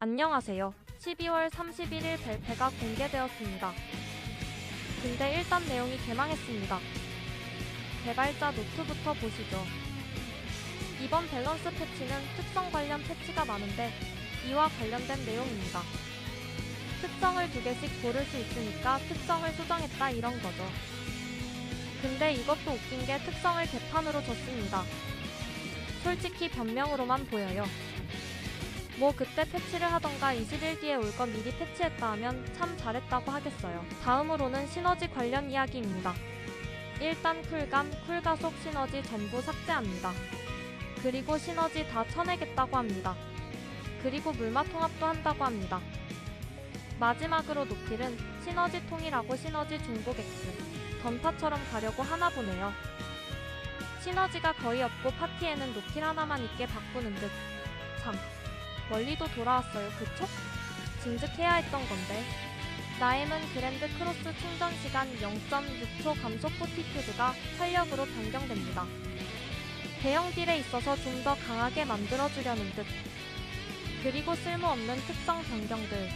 안녕하세요. 12월 31일 발표가 공개되었습니다. 근데 일단 내용이 개망했습니다. 개발자 노트부터 보시죠. 이번 밸런스 패치는 특성 관련 패치가 많은데 이와 관련된 내용입니다. 특성을 2개씩 고를 수 있으니까 특성을 수정했다 이런 거죠. 근데 이것도 웃긴 게 특성을 개판으로 줬습니다. 솔직히 변명으로만 보여요. 뭐 그때 패치를 하던가 20일 뒤에 올 건 미리 패치했다 하면 참 잘했다고 하겠어요. 다음으로는 시너지 관련 이야기입니다. 일단 쿨감, 쿨가속 시너지 전부 삭제합니다. 그리고 시너지 다 쳐내겠다고 합니다. 그리고 물맛 통합도 한다고 합니다. 마지막으로 노킬은 시너지 통일하고 시너지 중복 X, 던파처럼 가려고 하나 보네요. 시너지가 거의 없고 파티에는 노킬 하나만 있게 바꾸는 듯. 참, 원리도 돌아왔어요, 그쵸? 진즉해야 했던 건데. 나엠은 그랜드 크로스 충전 시간 0.6초 감속 포티튜드가 활력으로 변경됩니다. 대형 딜에 있어서 좀 더 강하게 만들어주려는 듯. 그리고 쓸모없는 특성 변경들.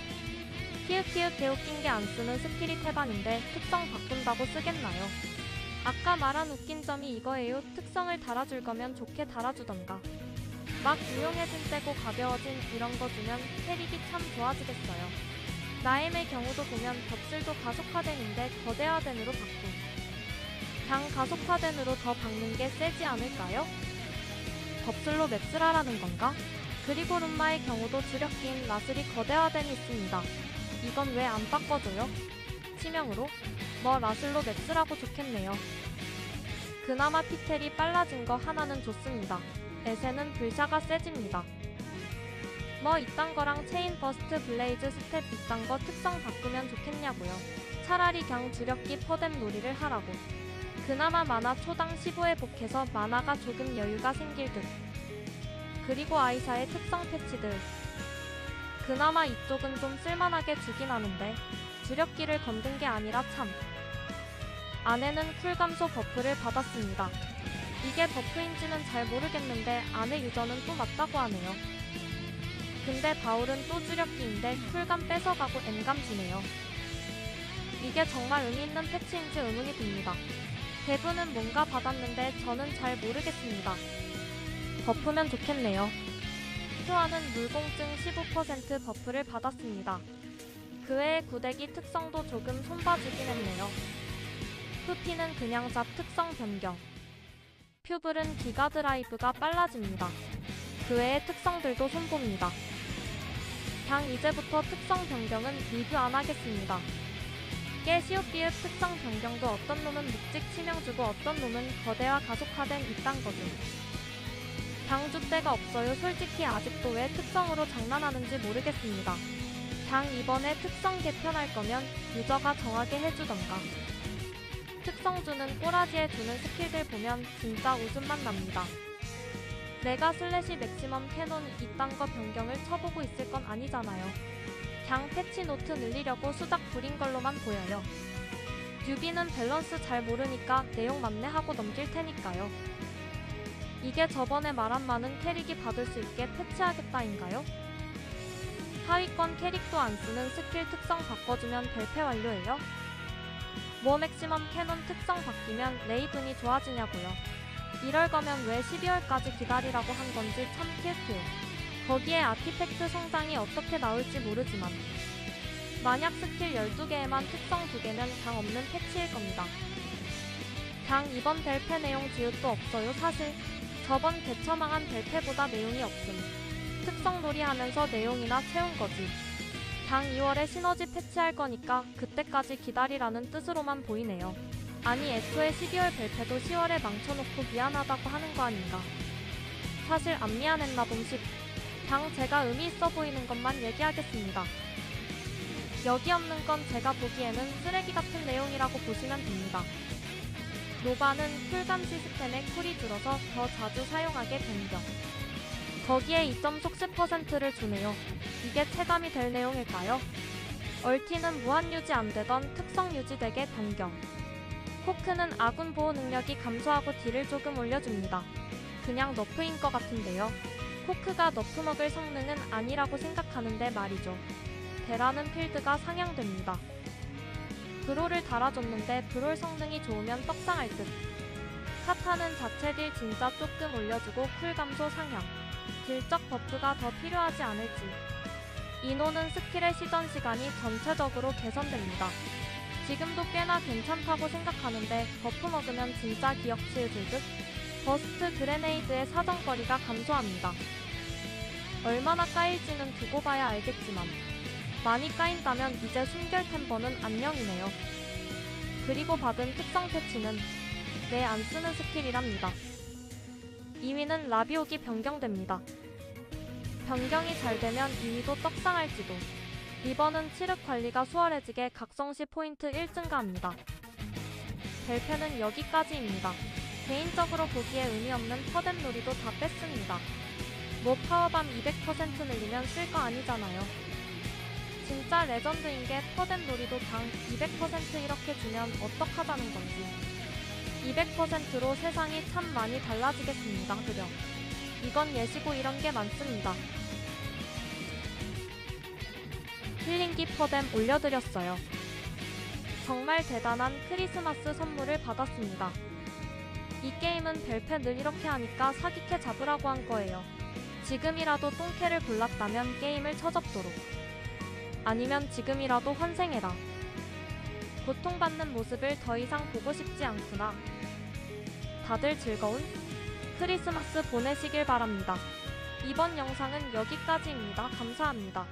키읔키읔 개웃긴 게 안 쓰는 스피릿 해반인데 특성 바꾼다고 쓰겠나요? 아까 말한 웃긴 점이 이거예요. 특성을 달아줄 거면 좋게 달아주던가. 막 유용해진 떼고 가벼워진 이런 거 주면 캐릭이 참 좋아지겠어요. 나엠의 경우도 보면 덥슬도 가속화된인데 거대화된으로 바꿈. 강 가속화된으로 더 박는 게 세지 않을까요? 덥슬로 맥스라라는 건가? 그리고 룸마의 경우도 주력기인 라슬이 거대화된이 있습니다. 이건 왜 안 바꿔줘요? 치명으로? 뭐 라슬로 맥스라고 좋겠네요. 그나마 피텔이 빨라진 거 하나는 좋습니다. 에세는 불샤가 세집니다. 뭐 이딴 거랑 체인 버스트 블레이즈 스텝 이딴 거 특성 바꾸면 좋겠냐고요. 차라리 그냥 주력기 퍼뎀 놀이를 하라고. 그나마 만화 초당 15회복해서 만화가 조금 여유가 생길 듯. 그리고 아이샤의 특성 패치들. 그나마 이쪽은 좀 쓸만하게 주긴 하는데 주력기를 건든 게 아니라 참. 아내는 쿨감소 버프를 받았습니다. 이게 버프인지는 잘 모르겠는데 아내 유저는 또 맞다고 하네요. 근데 바울은 또 주력기인데 쿨감 뺏어가고 N감 주네요. 이게 정말 의미 있는 패치인지 의문이 듭니다. 대부는 뭔가 받았는데 저는 잘 모르겠습니다. 버프면 좋겠네요. 큐아는 물공증 15% 버프를 받았습니다. 그 외에 구데기 특성도 조금 손봐주긴 했네요. 푸피는 그냥 잡 특성 변경. 퓨블은 기가 드라이브가 빨라집니다. 그 외의 특성들도 손봅니다. 당 이제부터 특성 변경은 리뷰 안 하겠습니다. 깨 시옷비읍 특성 변경도 어떤 놈은 묵직 치명 주고 어떤 놈은 거대화 가속화된 이딴 거죠. 당 줏대가 없어요. 솔직히 아직도 왜 특성으로 장난하는지 모르겠습니다. 당 이번에 특성 개편할 거면 유저가 정하게 해주던가. 특성 주는 꼬라지에 주는 스킬들 보면 진짜 웃음만 납니다. 내가 슬래시 맥시멈 캐논 이딴 거 변경을 쳐보고 있을 건 아니잖아요. 그냥 패치 노트 늘리려고 수작 부린 걸로만 보여요. 뉴비는 밸런스 잘 모르니까 내용 맞네 하고 넘길 테니까요. 이게 저번에 말한 많은 캐릭이 받을 수 있게 패치하겠다인가요? 하위권 캐릭도 안 쓰는 스킬 특성 바꿔주면 벨페 완료예요? 뭐 맥시멈 캐논 특성 바뀌면 레이븐이 좋아지냐고요. 이럴 거면 왜 12월까지 기다리라고 한 건지 참 킬킬. 거기에 아티팩트 성장이 어떻게 나올지 모르지만 만약 스킬 12개에만 특성 2개면 당 없는 패치일 겁니다. 당 이번 벨페 내용 지읒도 없어요. 사실 저번 개처망한 벨페보다 내용이 없음. 특성 놀이 하면서 내용이나 채운 거지. 당 2월에 시너지 패치할 거니까 그때까지 기다리라는 뜻으로만 보이네요. 아니 애초에 12월 벨페도 10월에 망쳐놓고 미안하다고 하는 거 아닌가. 사실 안 미안했나 봄식. 당 제가 의미 있어 보이는 것만 얘기하겠습니다. 여기 없는 건 제가 보기에는 쓰레기 같은 내용이라고 보시면 됩니다. 노바는 쿨감 시스템에 쿨이 들어서 더 자주 사용하게 변경. 거기에 2점 속 10%를 주네요. 이게 체감이 될 내용일까요? 얼티는 무한 유지 안되던 특성 유지되게 변경. 포크는 아군 보호 능력이 감소하고 딜을 조금 올려줍니다. 그냥 너프인 것 같은데요. 포크가 너프 먹을 성능은 아니라고 생각하는데 말이죠. 베라는 필드가 상향됩니다. 브롤을 달아줬는데 브롤 성능이 좋으면 떡상할 듯. 카타는 자체 딜 진짜 조금 올려주고 쿨 감소 상향. 딜적 버프가 더 필요하지 않을지. 이노는 스킬을 쉬던 시간이 전체적으로 개선됩니다. 지금도 꽤나 괜찮다고 생각하는데 버프 먹으면 진짜 기억치을 듯. 버스트 그레네이드의 사정거리가 감소합니다. 얼마나 까일지는 두고 봐야 알겠지만 많이 까인다면 이제 순결 템버는 안녕이네요. 그리고 받은 특성 패치는 내 안 쓰는 스킬이랍니다. 2위는 라비옥이 변경됩니다. 변경이 잘 되면 2위도 떡상할지도. 리버는 치륵 관리가 수월해지게 각성시 포인트 1 증가합니다. 벨페는 여기까지입니다. 개인적으로 보기에 의미 없는 퍼뎀 놀이도 다 뺐습니다. 뭐 파워밤 200% 늘리면 쓸 거 아니잖아요. 진짜 레전드인 게 퍼뎀 놀이도 당 200% 이렇게 주면 어떡하자는 건지. 200%로 세상이 참 많이 달라지겠습니다. 그려. 이건 예시고 이런 게 많습니다. 힐링기 퍼뎀 올려드렸어요. 정말 대단한 크리스마스 선물을 받았습니다. 이 게임은 벨페 늘 이렇게 하니까 사기캐 잡으라고 한 거예요. 지금이라도 똥캐를 골랐다면 게임을 쳐접도록. 아니면 지금이라도 환생해라. 고통받는 모습을 더 이상 보고 싶지 않구나. 다들 즐거운 크리스마스 보내시길 바랍니다. 이번 영상은 여기까지입니다. 감사합니다.